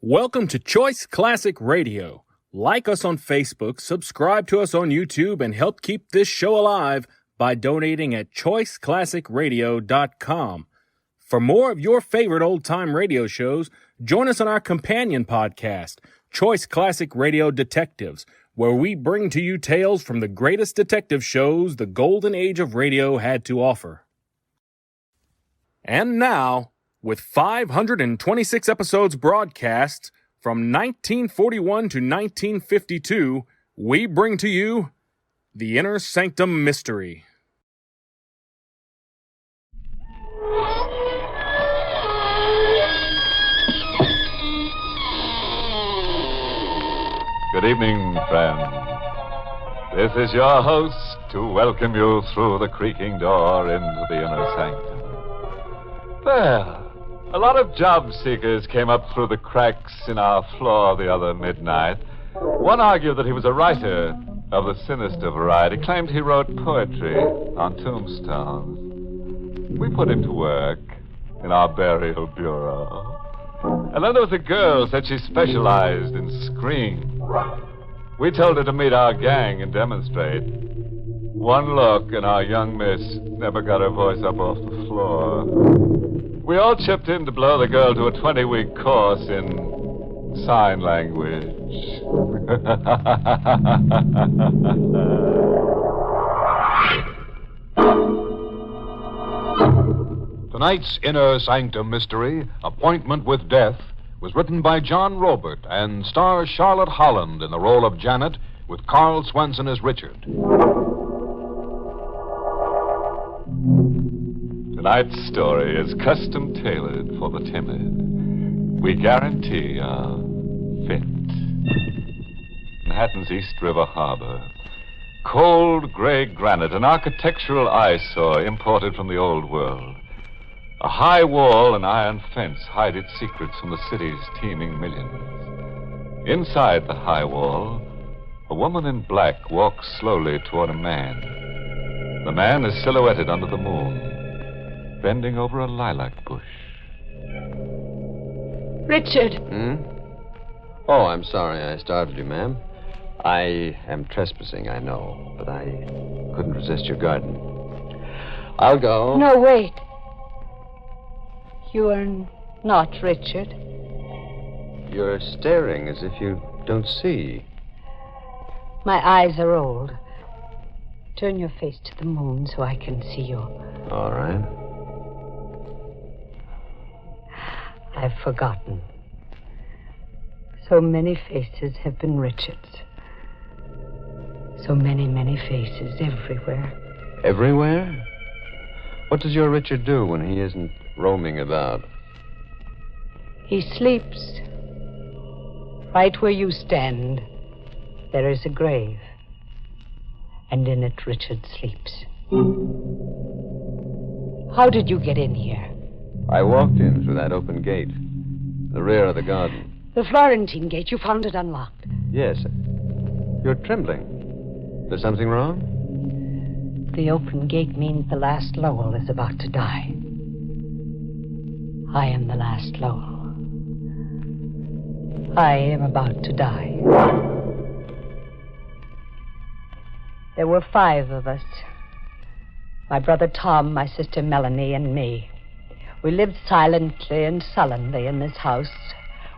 Welcome to Choice Classic Radio. Like us on Facebook, subscribe to us on YouTube, and help keep this show alive by donating at choiceclassicradio.com. For more of your favorite old-time radio shows, join us on our companion podcast, Choice Classic Radio Detectives, where we bring to you tales from the greatest detective shows the golden age of radio had to offer. And now, with 526 episodes broadcast from 1941 to 1952, we bring to you The Inner Sanctum Mystery. Good evening, friends. This is your host to welcome you through the creaking door into the inner sanctum. Well, a lot of job seekers came up through the cracks in our floor the other midnight. One argued that he was a writer of the sinister variety, claimed he wrote poetry on tombstones. We put him to work in our burial bureau. And then there was a girl who said she specialized in screams. We told her to meet our gang and demonstrate. One look and our young miss never got her voice up off the floor. We all chipped in to blow the girl to a 20-week course in sign language. Tonight's Inner Sanctum Mystery, Appointment with Death, was written by John Robert and stars Charlotte Holland in the role of Janet with Carl Swenson as Richard. Tonight's story is custom tailored for the timid. We guarantee a fit. Manhattan's East River Harbor. Cold gray granite, an architectural eyesore imported from the old world. A high wall and iron fence hide its secrets from the city's teeming millions. Inside the high wall, a woman in black walks slowly toward a man. The man is silhouetted under the moon, bending over a lilac bush. Richard! Oh, I'm sorry I startled you, ma'am. I am trespassing, I know, but I couldn't resist your garden. I'll go. No, wait. You are not Richard. You're staring as if you don't see. My eyes are old. Turn your face to the moon so I can see you. All right. I've forgotten. So many faces have been Richard's. So many, many faces everywhere. Everywhere? What does your Richard do when he isn't roaming about? He sleeps. Right where you stand, there is a grave. And in it, Richard sleeps. How did you get in here? I walked in through that open gate, the rear of the garden. The Florentine gate. You found it unlocked. Yes. You're trembling. There's something wrong? The open gate means the last Lowell is about to die. I am the last Lowell. I am about to die. There were 5 of us. My brother Tom, my sister Melanie, and me. We lived silently and sullenly in this house,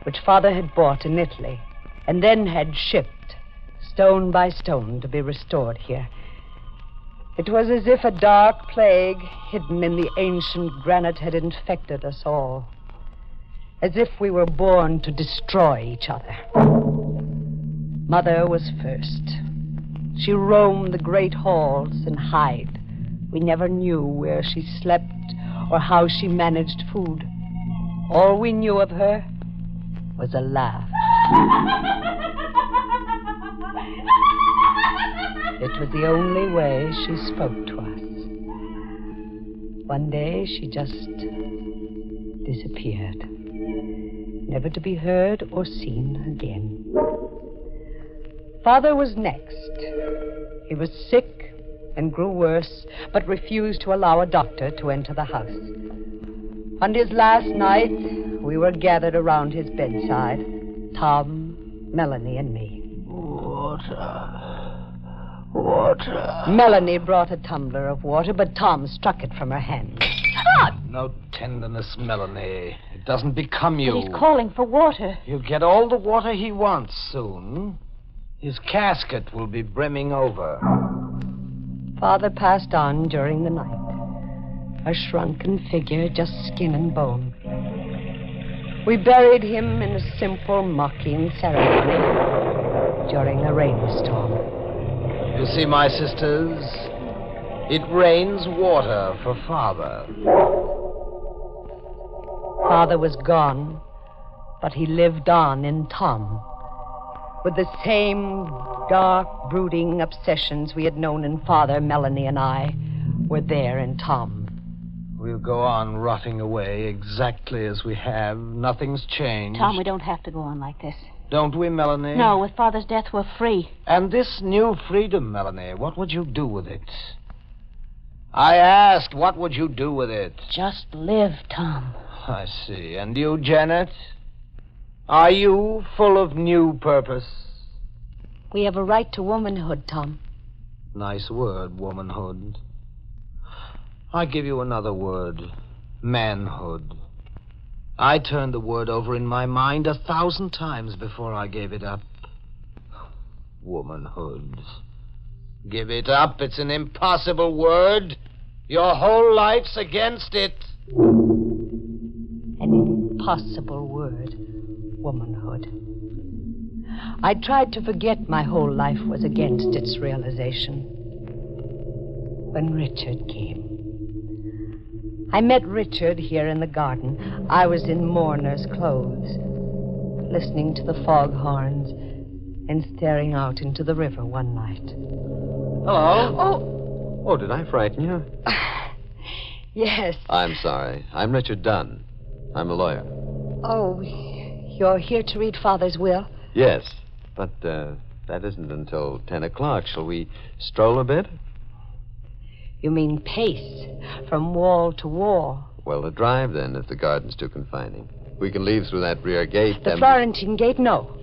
which Father had bought in Italy, and then had shipped, stone by stone, to be restored here. It was as if a dark plague hidden in the ancient granite had infected us all. As if we were born to destroy each other. Mother was first. She roamed the great halls and hid. We never knew where she slept or how she managed food. All we knew of her was a laugh. It was the only way she spoke to us. One day she just disappeared, never to be heard or seen again. Father was next. He was sick and grew worse, but refused to allow a doctor to enter the house. On his last night, we were gathered around his bedside, Tom, Melanie, and me. Water. Melanie brought a tumbler of water, but Tom struck it from her hand. No tenderness, Melanie. It doesn't become you. He's calling for water. He'll get all the water he wants soon. His casket will be brimming over. Father passed on during the night, a shrunken figure, just skin and bone. We buried him in a simple, mocking ceremony during a rainstorm. You see, my sisters, it rains water for Father. Father was gone, but he lived on in Tom, with the same dark, brooding obsessions we had known in Father. Melanie and I were there in Tom. We'll go on rotting away exactly as we have. Nothing's changed. Tom, we don't have to go on like this. Don't we, Melanie? No, with Father's death, we're free. And this new freedom, Melanie, what would you do with it? I asked, what would you do with it? Just live, Tom. I see. And you, Janet? Are you full of new purpose? We have a right to womanhood, Tom. Nice word, womanhood. I give you another word, manhood. I turned the word over in my mind 1,000 times before I gave it up. Womanhood. Give it up. It's an impossible word. Your whole life's against it. An impossible word, womanhood. I tried to forget my whole life was against its realization. When Richard came. I met Richard here in the garden. I was in mourner's clothes, listening to the foghorns and staring out into the river one night. Hello. Oh, did I frighten you? Yes. I'm sorry. I'm Richard Dunn. I'm a lawyer. Oh, you're here to read Father's will? Yes, but that isn't until 10 o'clock. Shall we stroll a bit? You mean pace from wall to wall? Well, a drive, then, if the garden's too confining. We can leave through that rear gate. The Florentine gate, no.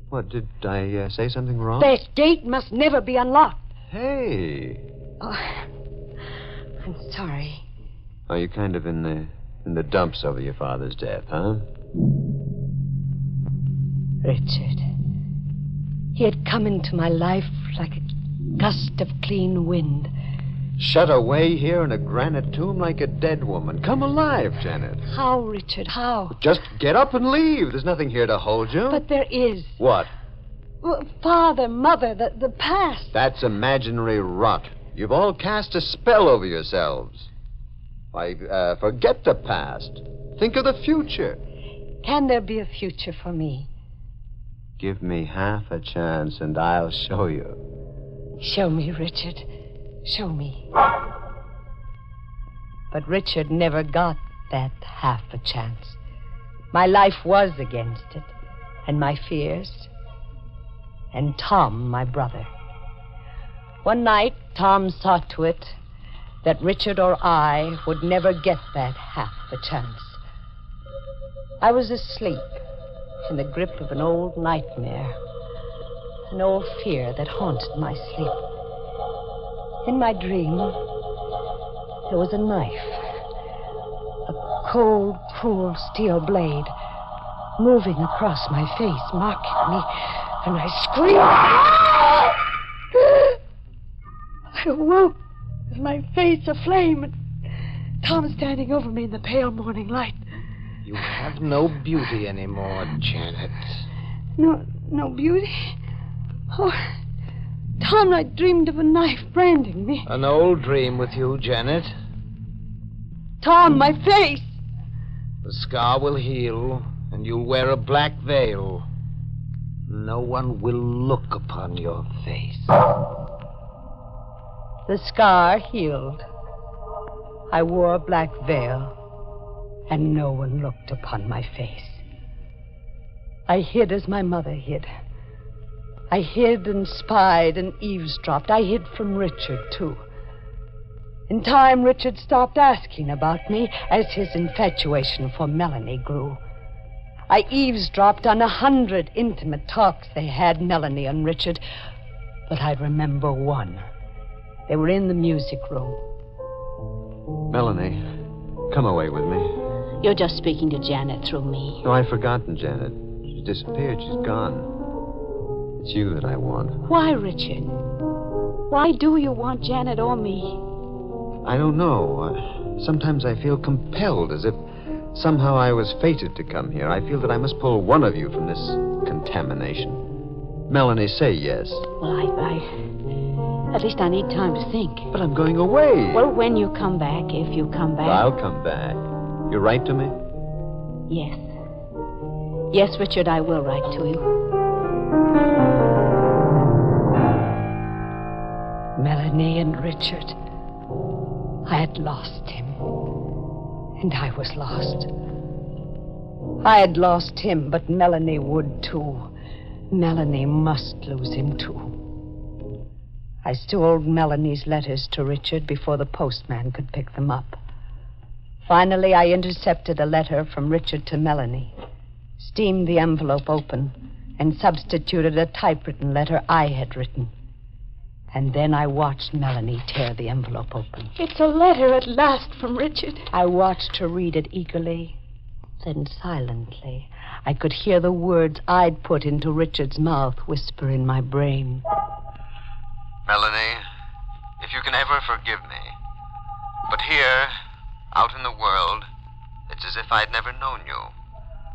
What, did I say something wrong? That gate must never be unlocked. Hey. Oh, I'm sorry. Are you kind of in the dumps over your father's death, huh? Richard. He had come into my life like a gust of clean wind. Shut away here in a granite tomb like a dead woman. Come alive, Janet. How, Richard, how? Just get up and leave. There's nothing here to hold you. But there is. What? Well, Father, Mother, the past. That's imaginary rot. You've all cast a spell over yourselves. Why, forget the past. Think of the future. Can there be a future for me? Give me half a chance and I'll show you. Show me, Richard. Show me. But Richard never got that half a chance. My life was against it, and my fears, and Tom, my brother. One night, Tom saw to it that Richard or I would never get that half a chance. I was asleep in the grip of an old nightmare, an old fear that haunted my sleep. In my dream, there was a knife, a cold, cruel steel blade, moving across my face, mocking me, and I screamed. I awoke with my face aflame, and Tom standing over me in the pale morning light. You have no beauty anymore, Janet. No beauty? Oh, Tom, I dreamed of a knife branding me. An old dream with you, Janet. Tom, my face! The scar will heal, and you'll wear a black veil. No one will look upon your face. The scar healed. I wore a black veil, and no one looked upon my face. I hid as my mother hid. I hid and spied and eavesdropped. I hid from Richard, too. In time, Richard stopped asking about me as his infatuation for Melanie grew. I eavesdropped on 100 intimate talks they had, Melanie and Richard. But I remember one. They were in the music room. Melanie, come away with me. You're just speaking to Janet through me. No, I've forgotten Janet. She's disappeared. She's gone. It's you that I want. Why, Richard? Why do you want Janet or me? I don't know. Sometimes I feel compelled, as if somehow I was fated to come here. I feel that I must pull one of you from this contamination. Melanie, say yes. Well, at least I need time to think. But I'm going away. Well, when you come back, if you come back... I'll come back. You write to me? Yes. Yes, Richard, I will write to you. Melanie and Richard. I had lost him. And I was lost. I had lost him, but Melanie would too. Melanie must lose him too. I stole Melanie's letters to Richard before the postman could pick them up. Finally, I intercepted a letter from Richard to Melanie, steamed the envelope open, and substituted a typewritten letter I had written. And then I watched Melanie tear the envelope open. It's a letter at last from Richard. I watched her read it eagerly, then silently. I could hear the words I'd put into Richard's mouth whisper in my brain. Melanie, if you can ever forgive me. But here, out in the world, it's as if I'd never known you.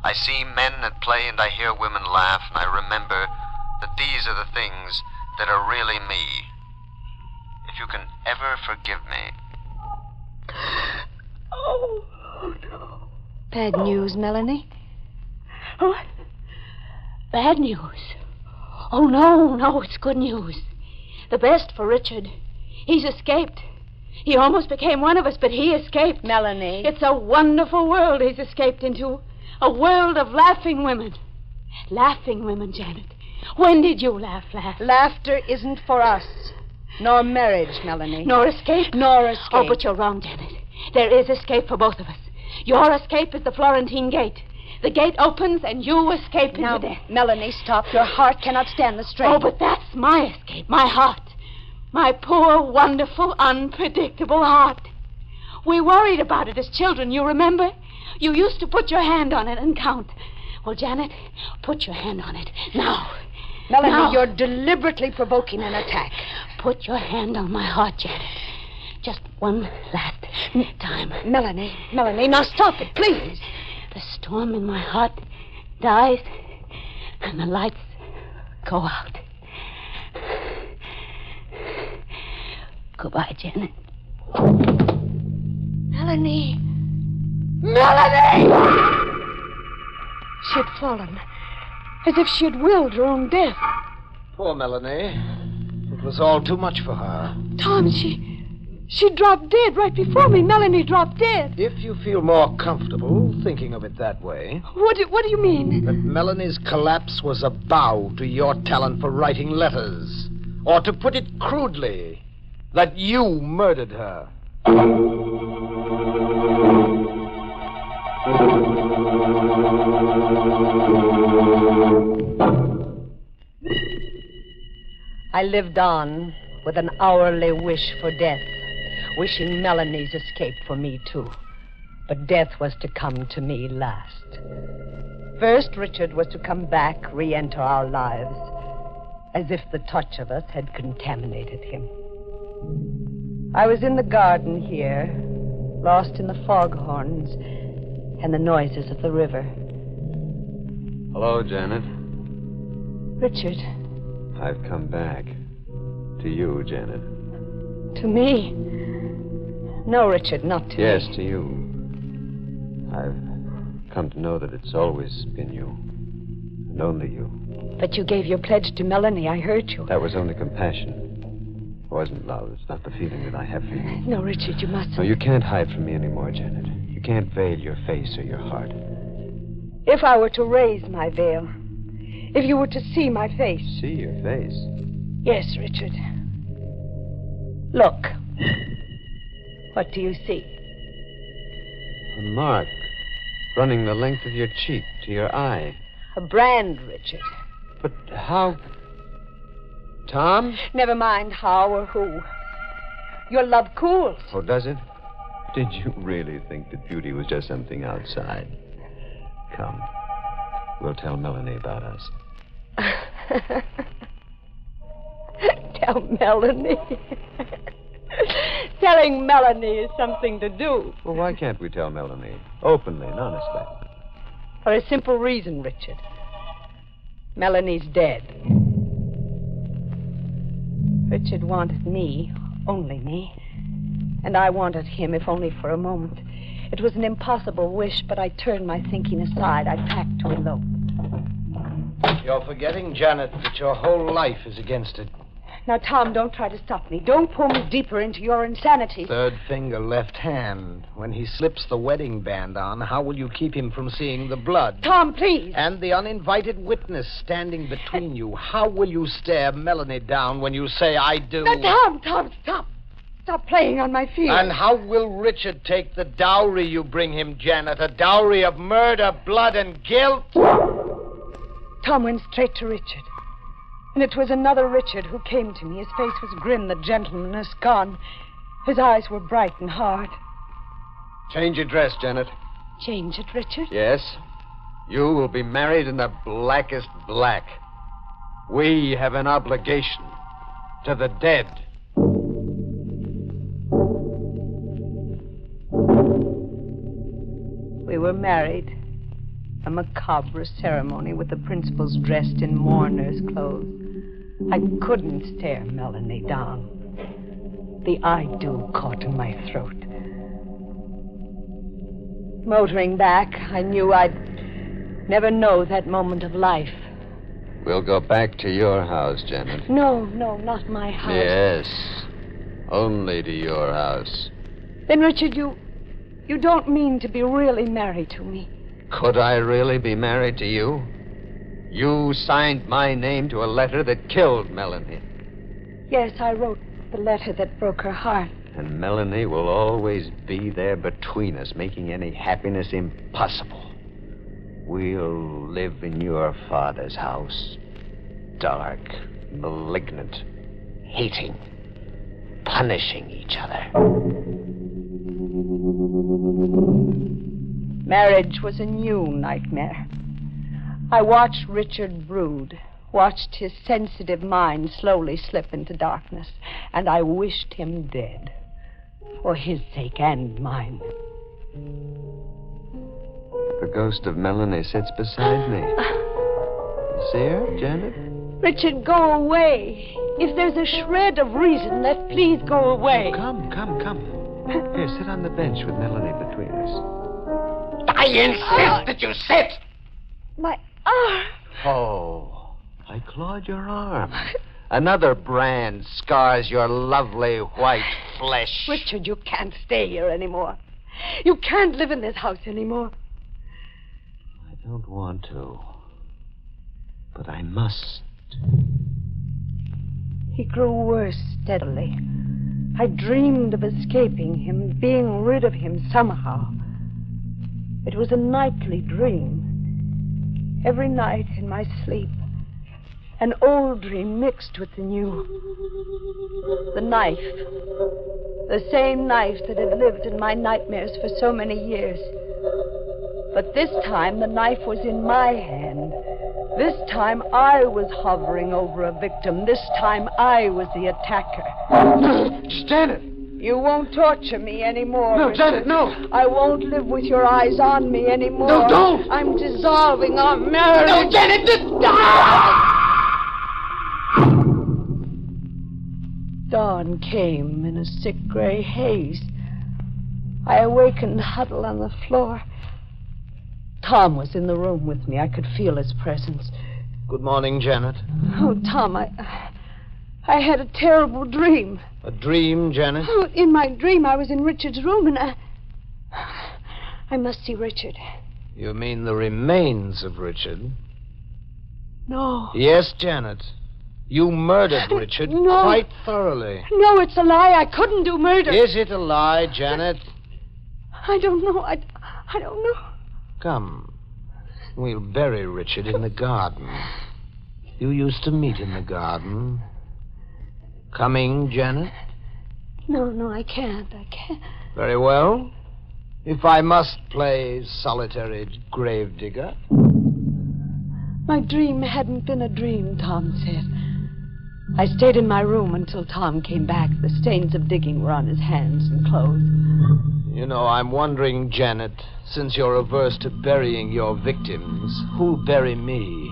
I see men at play and I hear women laugh, and I remember that these are the things that are really me. If you can ever forgive me. Oh, no. Bad news, Melanie? Oh, bad news. Oh, no, it's good news. The best for Richard. He's escaped. He almost became one of us, but he escaped. Melanie. It's a wonderful world he's escaped into. A world of laughing women. Laughing women, Janet. When did you laugh last? Laughter isn't for us. Nor marriage, Melanie. Nor escape? Nor escape. Oh, but you're wrong, Janet. There is escape for both of us. Your escape is the Florentine Gate. The gate opens and you escape into death. Melanie, stop. Your heart cannot stand the strain. Oh, but that's my escape, my heart. My poor, wonderful, unpredictable heart. We worried about it as children, you remember? You used to put your hand on it and count. Well, Janet, put your hand on it. Now. Melanie, now. You're deliberately provoking an attack. Put your hand on my heart, Janet. Just one last time. Melanie, now stop it, please. The storm in my heart dies, and the lights go out. Goodbye, Janet. Melanie! She had fallen, as if she had willed her own death. Poor Melanie. It was all too much for her. Tom, she dropped dead right before me. Melanie dropped dead. If you feel more comfortable thinking of it that way, What do you mean? that Melanie's collapse was a bow to your talent for writing letters. Or to put it crudely, that you murdered her. I lived on with an hourly wish for death, wishing Melanie's escape for me, too. But death was to come to me last. First, Richard was to come back, re-enter our lives, as if the touch of us had contaminated him. I was in the garden here, lost in the foghorns and the noises of the river. Hello, Janet. Richard, I've come back. To you, Janet. to me? No, Richard, not to Yes, me. to you. I've come to know that it's always been you. And only you. But you gave your pledge to Melanie. I heard you. That was only compassion. It wasn't love. It's not the feeling that I have for you. No, Richard, you mustn't. No, you can't hide from me anymore, Janet. You can't veil your face or your heart. If I were to raise my veil, if you were to see my face. See your face. Yes, Richard. Look. What do you see? A mark running the length of your cheek to your eye. A brand, Richard. But how... Tom? Never mind how or who. Your love cools. Oh, does it? Did you really think that beauty was just something outside? Come. We'll tell Melanie about us. Tell Melanie. Telling Melanie is something to do. Well, why can't we tell Melanie? Openly and honestly. For a simple reason, Richard. Melanie's dead. Richard wanted me, only me. And I wanted him, if only for a moment. It was an impossible wish, but I turned my thinking aside. I packed to elope. You're forgetting, Janet, that your whole life is against it. Now, Tom, don't try to stop me. Don't pull me deeper into your insanity. Third finger, left hand. When he slips the wedding band on, how will you keep him from seeing the blood? Tom, please. And the uninvited witness standing between you. How will you stare Melanie down when you say, I do? Now, Tom, stop. Stop playing on my feelings. And how will Richard take the dowry you bring him, Janet? A dowry of murder, blood, and guilt? Tom went straight to Richard. And it was another Richard who came to me. His face was grim, the gentleness gone. His eyes were bright and hard. Change your dress, Janet. Change it, Richard? Yes. You will be married in the blackest black. We have an obligation to the dead. We were married. A macabre ceremony with the principals dressed in mourners' clothes. I couldn't stare Melanie down. The I do caught in my throat. Motoring back, I knew I'd never know that moment of life. We'll go back to your house, Janet. No, not my house. Yes. Only to your house. Then, Richard, you don't mean to be really married to me. Could I really be married to you? You signed my name to a letter that killed Melanie. Yes, I wrote the letter that broke her heart. And Melanie will always be there between us, making any happiness impossible. We'll live in your father's house. Dark, malignant, hating, punishing each other. Marriage was a new nightmare. I watched Richard brood, watched his sensitive mind slowly slip into darkness, and I wished him dead, for his sake and mine. The ghost of Melanie sits beside me. You see her, Janet? Richard, go away. If there's a shred of reason left, please go away. Oh, come. Here, sit on the bench with Melanie between us. I insist that you sit! My arm. Oh, I clawed your arm. Another brand scars your lovely white flesh. Richard, you can't stay here anymore. You can't live in this house anymore. I don't want to, but I must. He grew worse steadily. I dreamed of escaping him, being rid of him somehow. It was a nightly dream. Every night in my sleep, an old dream mixed with the new. The knife. The same knife that had lived in my nightmares for so many years. But this time the knife was in my hand. This time I was hovering over a victim. This time I was the attacker. Janet! You won't torture me anymore. No, Richard. Janet, no. I won't live with your eyes on me anymore. No, don't. I'm dissolving our marriage. No, Janet, Dawn came in a sick gray haze. I awakened huddled on the floor. Tom was in the room with me. I could feel his presence. Good morning, Janet. Oh, Tom, I had a terrible dream. A dream, Janet? Oh, in my dream, I was in Richard's room, and I must see Richard. You mean the remains of Richard? No. Yes, Janet. You murdered Richard No. quite thoroughly. No, it's a lie. I couldn't do murder. Is it a lie, Janet? I don't know. I don't know. Come. We'll bury Richard in the garden. You used to meet in the garden. Coming, Janet? No, I can't. Very well. If I must play solitary gravedigger. My dream hadn't been a dream, Tom said. I stayed in my room until Tom came back. The stains of digging were on his hands and clothes. You know, I'm wondering, Janet, since you're averse to burying your victims, who'll bury me?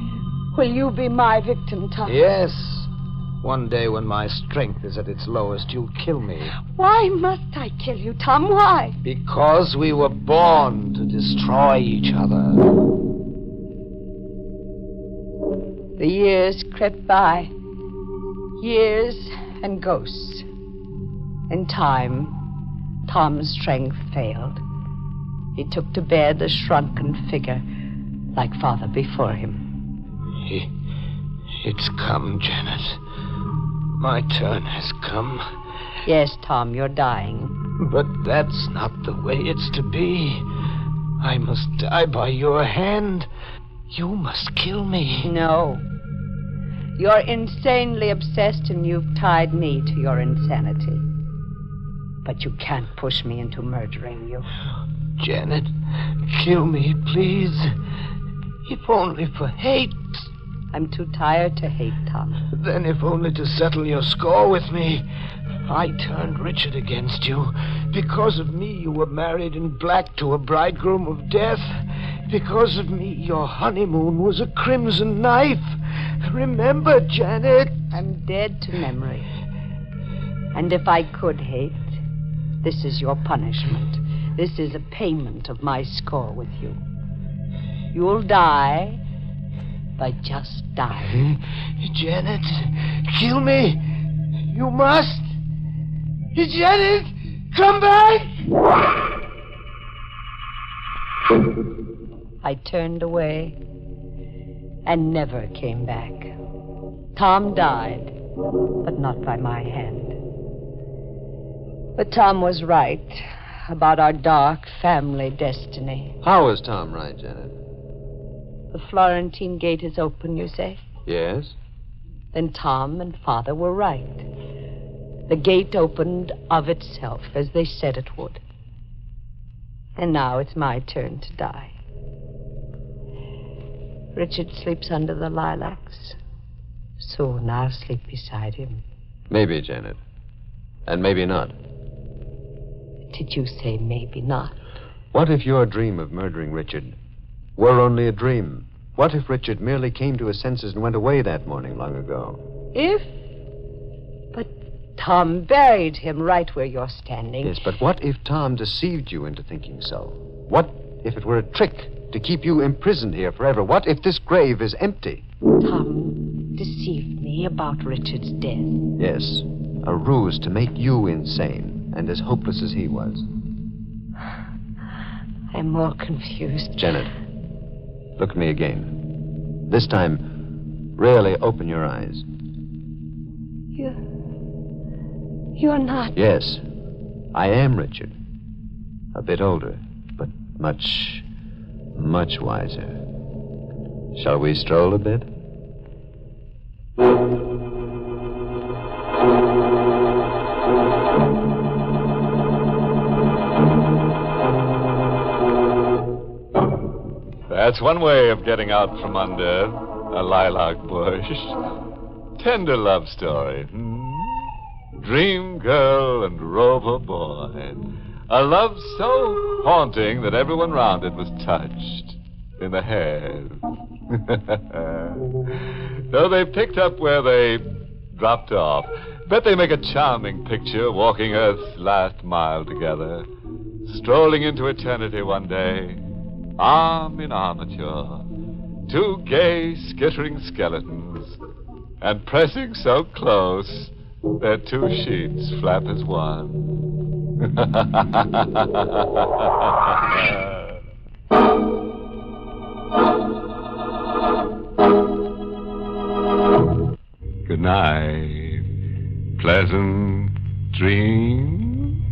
Will you be my victim, Tom? Yes. One day when my strength is at its lowest, you'll kill me. Why must I kill you, Tom? Why? Because we were born to destroy each other. The years crept by. Years and ghosts. In time, Tom's strength failed. He took to bed a shrunken figure, like father before him. It's come, Janet. My turn has come. Yes, Tom, you're dying. But that's not the way it's to be. I must die by your hand. You must kill me. No. You're insanely obsessed, and you've tied me to your insanity. But you can't push me into murdering you. Janet, kill me, please. If only for hate. I'm too tired to hate, Tom. Then if only to settle your score with me. I turned Richard against you. Because of me, you were married in black to a bridegroom of death. Because of me, your honeymoon was a crimson knife. Remember, Janet. I'm dead to memory. And if I could hate, this is your punishment. This is a payment of my score with you. You'll die by just dying. Janet, kill me. You must. Janet, come back. I turned away and never came back. Tom died, but not by my hand. But Tom was right about our dark family destiny. How was Tom right, Janet? The Florentine gate is open, you say? Yes? Then Tom and Father were right. The gate opened of itself, as they said it would. And now it's my turn to die. Richard sleeps under the lilacs. Soon I'll sleep beside him. Maybe, Janet. And maybe not. Did you say maybe not? What if your dream of murdering Richard were only a dream? What if Richard merely came to his senses and went away that morning long ago? If? But Tom buried him right where you're standing. Yes, but what if Tom deceived you into thinking so? What if it were a trick to keep you imprisoned here forever? What if this grave is empty? Tom deceived me about Richard's death. Yes, a ruse to make you insane and as hopeless as he was. I'm more confused. Janet, look at me again. This time, really open your eyes. You're not... Yes, I am Richard. A bit older, but much, much wiser. Shall we stroll a bit? That's one way of getting out from under a lilac bush. Tender love story. Dream girl and rover boy. A love so haunting that everyone round it was touched in the head. Though they picked up where they dropped off, bet they make a charming picture walking Earth's last mile together, strolling into eternity one day, arm in armature, two gay, skittering skeletons, and pressing so close their two sheets flap as one. Good night. Pleasant dreams.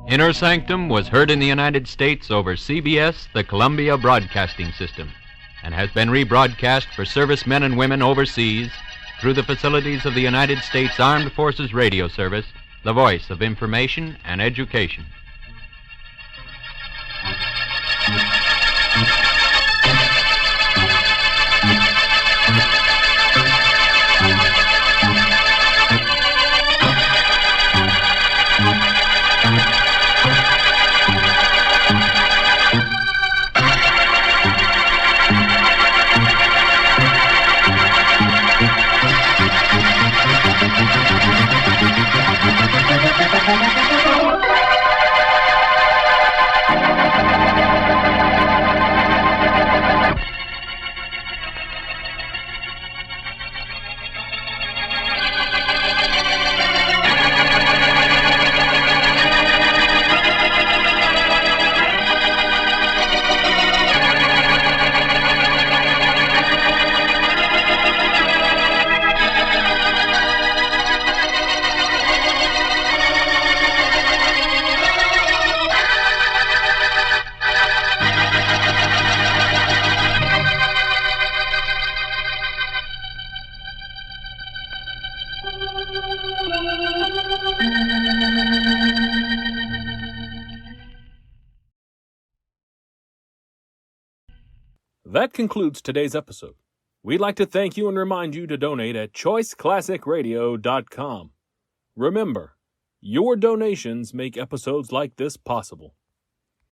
Inner Sanctum was heard in the United States over CBS, the Columbia Broadcasting System, and has been rebroadcast for servicemen and women overseas through the facilities of the United States Armed Forces Radio Service, the voice of information and education. That concludes today's episode. We'd like to thank you and remind you to donate at choiceclassicradio.com. Remember, your donations make episodes like this possible.